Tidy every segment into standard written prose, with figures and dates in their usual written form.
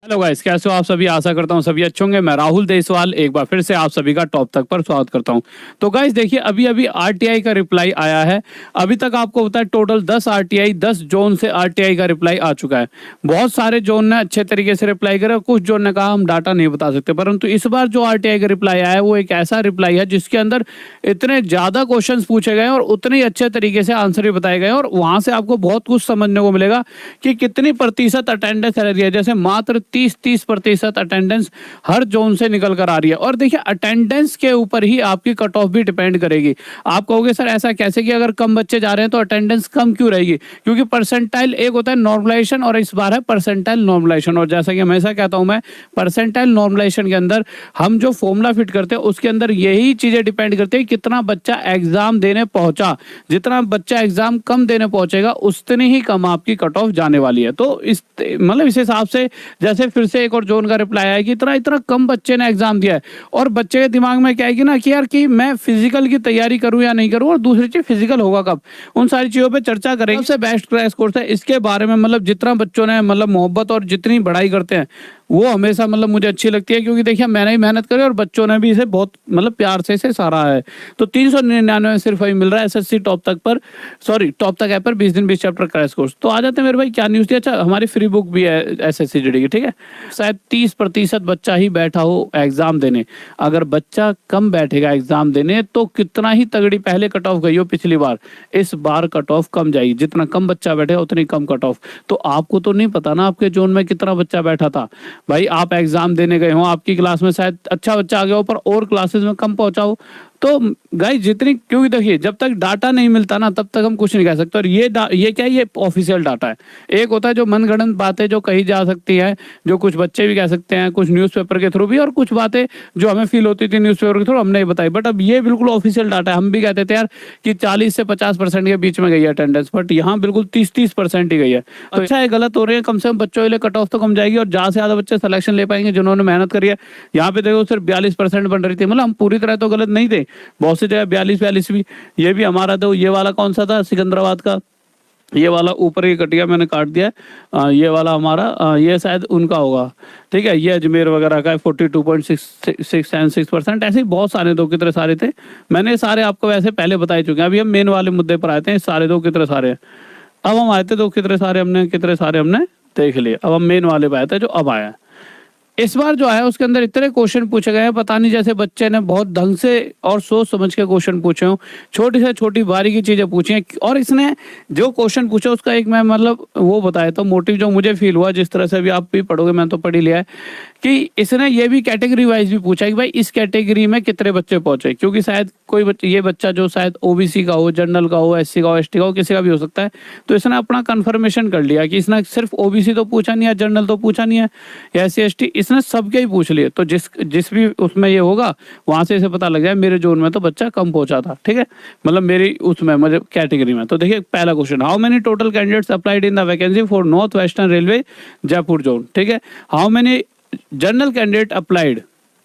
Hello guys, कैसे हो आप सभी। आशा करता हूँ सभी अच्छे होंगे। मैं राहुल देसवाल एक बार फिर से आप सभी का टॉप तक पर स्वागत करता हूँ। तो गाइस देखिए, अभी अभी आरटीआई का रिप्लाई आया है। अभी तक आपको पता है टोटल 10 आरटीआई 10 जोन से आरटीआई का रिप्लाई आ चुका है। बहुत सारे जोन ने अच्छे तरीके से रिप्लाई करे, कुछ जोन ने कहा हम डाटा नहीं बता सकते। परंतु इस बार जो आरटीआई का रिप्लाई आया है वो एक ऐसा रिप्लाई है जिसके अंदर इतने ज्यादा क्वेश्चन पूछे गए और उतने ही अच्छे तरीके से आंसर भी बताए गए, और वहां से आपको बहुत कुछ समझने को मिलेगा कि कितनी प्रतिशत अटेंडेंस रह रही है। जैसे मात्र 30% अटेंडेंस हर जोन से निकल कर आ रही है। और देखिए, अटेंडेंस के ऊपर ही आपकी कट ऑफ भी डिपेंड करेगी। आप कहोगे सर ऐसा कैसे कि अगर कम बच्चे जा रहे हैं तो अटेंडेंस कम क्यों रहेगी? क्योंकि परसेंटाइल एक होता है नॉर्मलाइजेशन और इस बार है परसेंटाइल नॉर्मलाइजेशन। और जैसा कि हमेशा कहता हूं मैं, परसेंटाइल नॉर्मलाइजेशन के अंदर हम जो फॉर्मूला फिट करते हैं उसके अंदर यही चीजें डिपेंड करती है कितना बच्चा एग्जाम देने पहुंचा। जितना बच्चा एग्जाम कम देने पहुंचेगा उतनी ही कम आपकी कट ऑफ जाने वाली है। तो इस हिसाब से जैसे फिर से एक और जोन का रिप्लाई आया कि इतना इतना कम बच्चे ने एग्जाम दिया है, और बच्चे के दिमाग में क्या है कि ना कि यार कि मैं फिजिकल की तैयारी करूं या नहीं करूं, और दूसरी चीज फिजिकल होगा कब, उन सारी चीजों पे चर्चा करेंगे। सबसे बेस्ट क्रैश कोर्स है इसके बारे में। जितना बच्चों ने मोहब्बत और जितनी पढ़ाई करते हैं वो हमेशा मुझे अच्छी लगती है, क्योंकि देखिए मैंने ही मेहनत करी और बच्चों ने भी इसे बहुत प्यार से इसे सराहा है। तो 399 सिर्फ अभी मिल रहा है एसएससी टॉप तक पर, सॉरी टॉप तक ऐप पर 20 दिन 20 चैप्टर क्रैश कोर्स। तो आ जाते हैं मेरे भाई, क्या न्यूज़ थी। अच्छा, हमारी फ्री बुक भी है एसएससी जीडी की, ठीक है। शायद 30% बच्चा ही बैठा हो एग्जाम देने। अगर बच्चा कम बैठेगा एग्जाम देने तो कितना ही तगड़ी पहले कट ऑफ गई हो पिछली बार, इस बार कट ऑफ कम जाएगी। जितना कम बच्चा बैठेगा उतनी कम कट ऑफ। तो आपको तो नहीं पता ना आपके जोन में कितना बच्चा बैठा था। भाई आप एग्जाम देने गए हो, आपकी क्लास में शायद अच्छा बच्चा आ गया हो पर और क्लासेस में कम पहुंचा हो। तो गाइस जितनी, क्योंकि देखिए जब तक डाटा नहीं मिलता ना तब तक हम कुछ नहीं कह सकते। और ये क्या है, ये ऑफिशियल डाटा है। एक होता है जो मनगढ़ंत बातें जो कही जा सकती है, जो कुछ बच्चे भी कह सकते हैं, कुछ न्यूज़पेपर के थ्रू भी, और कुछ बातें जो हमें फील होती थी न्यूज़पेपर के थ्रू हमने बताई। बट अब ये बिल्कुल ऑफिशियल डाटा है। हम भी कहते थे यार कि 40 से 50% के बीच में गई है अटेंडेंस, बट यहाँ बिल्कुल 30% ही गई है। तो अच्छा है, गलत हो रही है, कम से कम बच्चों के लिए कट ऑफ तो कम जाएगी और ज्यादा से ज्यादा बच्चे सिलेक्शन ले पाएंगे जिन्होंने मेहनत करी है। यहाँ पे देखो सिर्फ 42% बन रही थी। हम पूरी तरह तो गलत नहीं थे, बहुत सी जगह 42 भी। ये भी हमारा तो ये वाला कौन सा था, सिकंदराबाद का, ये वाला ऊपर ही कट गया, मैंने काट दिया। ये वाला हमारा ये शायद उनका होगा, ठीक है। ये अजमेर वगैरह का 42.6% ऐसे ही बहुत सारे दो कितने सारे थे। मैंने सारे आपको वैसे पहले बता चुके हैं। अभी हम मेन वाले मुद्दे पर आए थे, सारे दो कितने सारे। अब हम आए थे दो कितने सारे हमने देख लिए। अब हम मेन वाले पे आए थे जो अब आया। इस बार जो है उसके अंदर इतने क्वेश्चन पूछे गए हैं, पता नहीं, जैसे बच्चे ने बहुत ढंग से और सोच समझ के क्वेश्चन पूछे हो। छोटी से छोटी बारी की चीजें पूछी हैं। और इसने जो क्वेश्चन पूछा उसका एक मैं वो बताया था मोटिव, जो मुझे फील हुआ। जिस तरह से भी आप भी पढ़ोगे, मैं तो पढ़ ही लिया है, कि इसने ये भी कैटेगरी वाइज भी पूछा कि भाई इस कैटेगरी में कितने बच्चे पहुंचे। क्योंकि शायद कोई ये बच्चा जो शायद ओबीसी का हो, जनरल का हो, एससी का हो, एसटी का हो, किसी का भी हो सकता है। तो इसने अपना कंफर्मेशन कर लिया कि इसने सिर्फ ओबीसी तो पूछा नहीं है, जनरल तो पूछा नहीं है, या एससी एसटी, इसने सबके ही पूछ लिए। तो जिस भी उसमें ये होगा वहां से इसे पता लग जाए मेरे जोन में तो बच्चा कम पहुंचा था, ठीक है, मेरी उसमें मुझे कैटेगरी में। तो देखिए पहला question, how many total candidates applied in the vacancy for north western railway Jaipur zone, ठीक है। How many general candidate applied,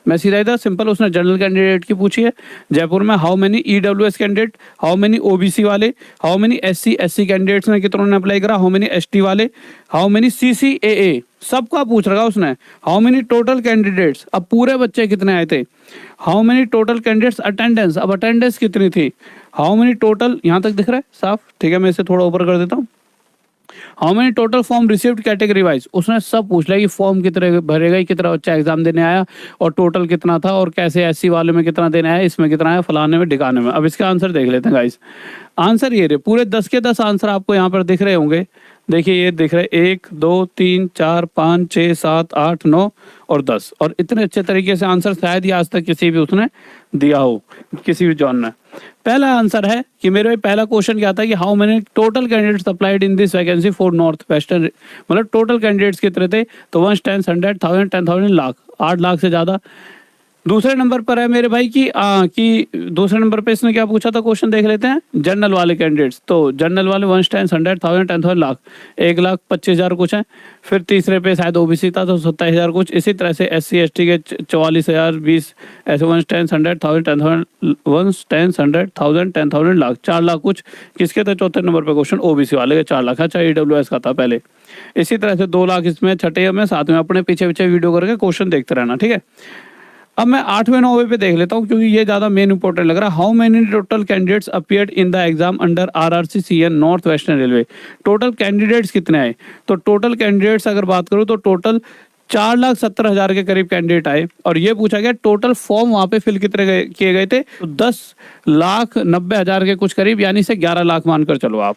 मैं सीधा इधर सिंपल उसने जनरल कैंडिडेट की पूछी है जयपुर में। How many EWS candidate, how many OBC वाले, हाउ मेनी एससी कैंडिडेट्स ने कितनों ने अप्लाई करा, हाउ मेनी एसटी वाले, हाउ मेनी सीसीएए, सबका पूछ रखा उसने। हाउ मेनी टोटल कैंडिडेट्स, अब पूरे बच्चे कितने आए थे। How many total candidates attendance, अब अटेंडेंस कितनी थी। हाउ मेनी टोटल, यहाँ तक दिख रहा है साफ, ठीक है। मैं इसे थोड़ा ऊपर कर देता हूँ। How many total form received category wise, उसने सब पूछ लिया कि फॉर्म कितने भरेगा, कितना बच्चा एग्जाम देने आया, और टोटल कितना था, और कैसे एससी वाले में कितना देने आया, इसमें कितना आया, फलाने में ढिकाने में। अब इसका आंसर देख लेते हैं गाइस। आंसर ये रहे, पूरे 10 के 10 आंसर आपको यहाँ पर दिख रहे होंगे। देखिए ये दिख रहे 1 2 3 4 5 6 7 8 9 और 10, और इतने अच्छे तरीके से आंसर शायद ही आज तक किसी भी उसने दिया हो, किसी भी जॉन ने। पहला आंसर है कि मेरे पहला क्वेश्चन क्या था कि how many total candidates applied in this vacancy for north western, total candidates कितने थे। तो 1 10 100 1000 10,000 लाख, 8 लाख से ज़्यादा। दूसरे नंबर पर है मेरे भाई कि दूसरे नंबर पे इसने क्या पूछा था, क्वेश्चन देख लेते हैं। जनरल वाले कैंडिडेट्स, तो जनरल वाले 1 10 100 1000 10,000 लाख 1,25,000 कुछ है। फिर तीसरे पे शायद ओबीसी था तो 27,000 कुछ। इसी तरह से SC ST के 44,000 20 ऐसे 1 10 100 1000 10,000 1 10 100 1000 10,000 लाख 4 लाख कुछ। किसके थे चौथे नंबर पे क्वेश्चन, ओबीसी वाले के 4 लाख। अच्छा EWS का था पहले। इसी तरह से 2 लाख इसमें, छठे में, सातवें। अपने पीछे पीछे वीडियो करके क्वेश्चन देखते रहना, ठीक है। अब मैं 8वें 9वें पे देख लेता हूँ क्योंकि ये ज़्यादा मेन इंपॉर्टेंट लग रहा है। How many total candidates appeared in the exam under RRCCN north western railway. Total candidates कितने आए, तो टोटल कैंडिडेट्स अगर बात करूँ तो टोटल 4,70,000 के करीब कैंडिडेट आए। और ये पूछा गया टोटल फॉर्म वहाँ पे फिल कितने किए गए थे, तो 10,90,000 के कुछ करीब, यानी से 11 लाख मानकर चलो आप।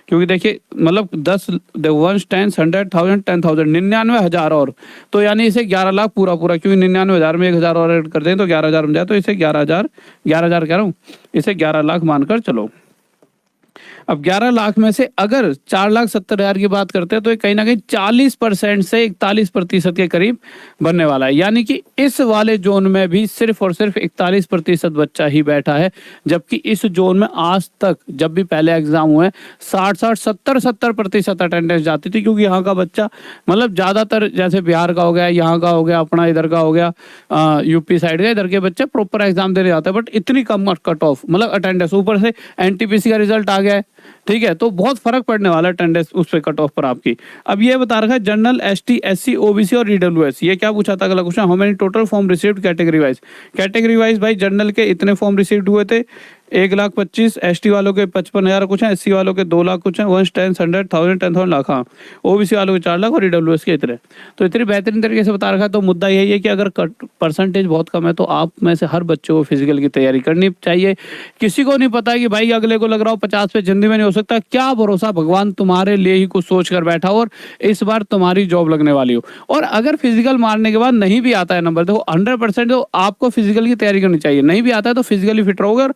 क्योंकि देखिए मतलब 10 1 10 100 1000 10,000 99,000 और, तो यानी इसे 11 लाख पूरा पूरा, क्योंकि 99,000 में 1,000 और ऐड कर दें तो 11,000 बन जाए, तो इसे 11,000 कह रहा हूँ, इसे 11 लाख मानकर चलो। अब 11 लाख में से अगर 4,70,000 की बात करते हैं तो ये कहीं ना कहीं 40% से 41% के करीब बनने वाला है। यानी कि इस वाले जोन में भी सिर्फ और सिर्फ 41% बच्चा ही बैठा है, जबकि इस जोन में आज तक जब भी पहले एग्जाम हुए 60 70% अटेंडेंस जाती थी, क्योंकि यहाँ का बच्चा मतलब ज़्यादातर जैसे बिहार का हो गया, यहाँ का हो गया, अपना इधर का हो गया, यूपी साइड का, इधर के बच्चे प्रॉपर एग्जाम देने जाते हैं। बट इतनी कम कट ऑफ मतलब अटेंडेंस, ऊपर से NTPC का रिजल्ट आ गया है, ठीक है, तो बहुत फर्क पड़ने वाला है अटेंडेंस उस पे कट ऑफ पर आपकी। अब ये बता रखा है जनरल ST SC OBC और EWS। ये क्या पूछा था अगला question, how many total form received category wise. Category wise भाई जनरल के इतने फॉर्म रिसीव्ड हुए थे 1,25,000, ST वालों के 55,000 कुछ है, SC वालों के 2 लाख कुछ है, 1 10 100 1000 10,000 लाख, हाँ, OBC वालों के 4 लाख और EWS के इतने। तो इतनी बेहतरीन तरीके से बता रखा है। तो मुद्दा यही है कि अगर परसेंटेज बहुत कम है तो आप में से हर बच्चे को फिजिकल की तैयारी करनी चाहिए। किसी को नहीं पता कि भाई अगले को लग रहा हो 50 पे जिंदगी में नहीं हो सकता, क्या भरोसा, भगवान तुम्हारे लिए ही कुछ सोच कर बैठा हो और इस बार तुम्हारी जॉब लगने वाली हो। और अगर फिजिकल मारने के बाद नहीं भी आता है नंबर, देखो 100% तो आपको फिजिकल की तैयारी करनी चाहिए। नहीं भी आता है तो फिजिकली फिट रहोगे और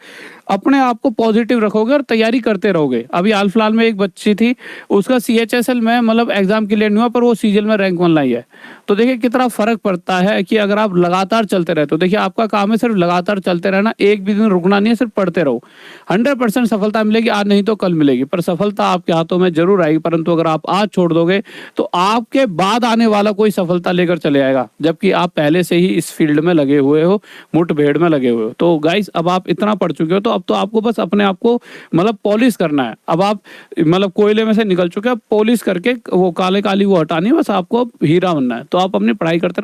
अपने आप को पॉजिटिव रखोगे और तैयारी करते रहोगे। अभी हाल फिलहाल में एक बच्ची थी, उसका CHSL में मतलब एग्जाम क्लियर नहीं हुआ पर वो CGL में रैंक 1 लाई है। तो देखिए कितना फर्क पड़ता है कि अगर आप लगातार चलते रहते हो। देखिए आपका काम है सिर्फ लगातार चलते रहना, एक भी दिन रुकना नहीं है, सिर्फ पढ़ते रहो। 100% सफलता मिलेगी, आज नहीं तो कल मिलेगी, पर सफलता आपके हाथों में जरूर आएगी। परंतु अगर आप आज छोड़ दोगे तो आपके बाद आने वाला कोई सफलता लेकर चले आएगा, जबकि आप पहले से ही इस फील्ड में लगे हुए हो, मुठभेड़ में लगे हुए हो। तो गाइस अब आप इतना पढ़ चुके हो तो अब तो आपको बस अपने आप को मतलब पॉलिश करना है। अब आप मतलब कोयले में से निकल चुके हैं, पॉलिश करके वो काले काली वो हटानी है, बस आपको हीरा बनना है। तो आप अपनी पढ़ाई करते